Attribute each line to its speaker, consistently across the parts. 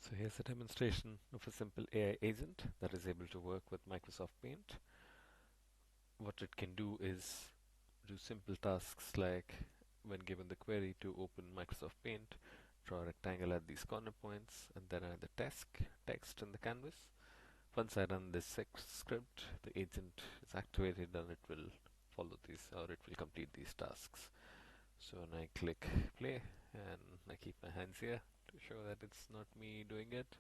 Speaker 1: So here's a demonstration of a simple AI agent that is able to work with Microsoft Paint. What it can do is do simple tasks like, when given the query to open Microsoft Paint, draw a rectangle at these corner points and then add the text in the canvas. Once I run this script, the agent is activated and it will follow these, or it will complete these tasks. So when I click play and I keep my hands here to show that it's not me doing it,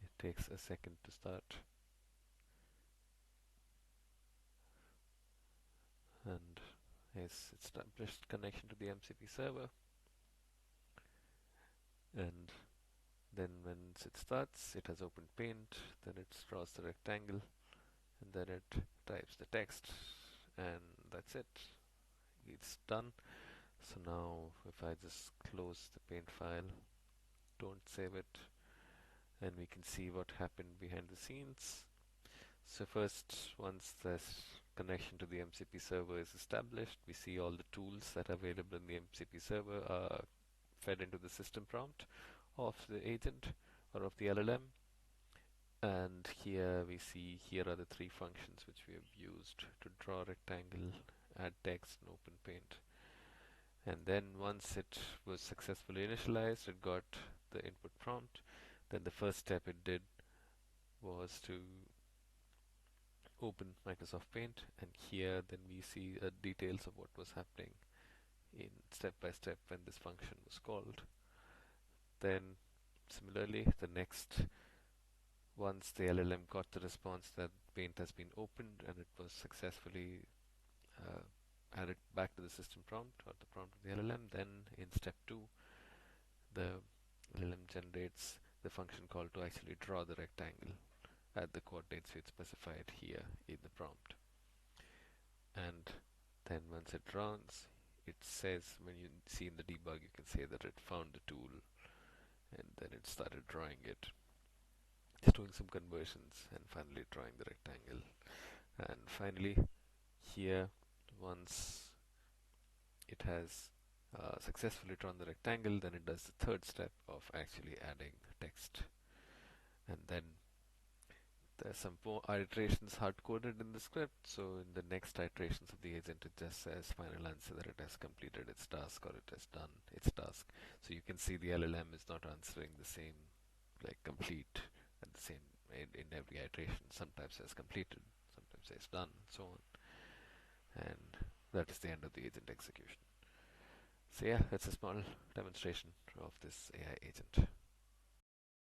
Speaker 1: it takes a second to start, and it's established connection to the MCP server. And then once it starts, it has opened Paint, then it draws the rectangle, and then it types the text, and that's it. It's done. So now if I just close the Paint file, don't save it, and we can see what happened behind the scenes. So first, once this connection to the MCP server is established, we see all the tools that are available in the MCP server are fed into the system prompt of the agent or of the LLM. And here we see, here are the three functions which we have used to draw a rectangle, add text, and open Paint. And then once it was successfully initialized, it got the input prompt. Then the first step it did was to open Microsoft Paint, and here then we see details of what was happening in step by step when this function was called. Then similarly, the next, once the LLM got the response that Paint has been opened and it was successfully added back to the system prompt or the prompt of the LLM, then in step 2 the LLM generates the function call to actually draw the rectangle at the coordinates we specified here in the prompt. And then once it runs, it says, when you see in the debug, you can say that it found the tool, and then it started drawing it, just doing some conversions and finally drawing the rectangle. And finally here, once it has successfully drawn the rectangle, then it does the third step of actually adding text. And then there's some more iterations hard-coded in the script, so in the next iterations of the agent it just says final answer that it has completed its task or it has done its task. So you can see the LLM is not answering the same, like complete at the same in every iteration. Sometimes says completed, sometimes says done, and so on. And that is the end of the agent execution. So yeah, that's a small demonstration of this AI agent.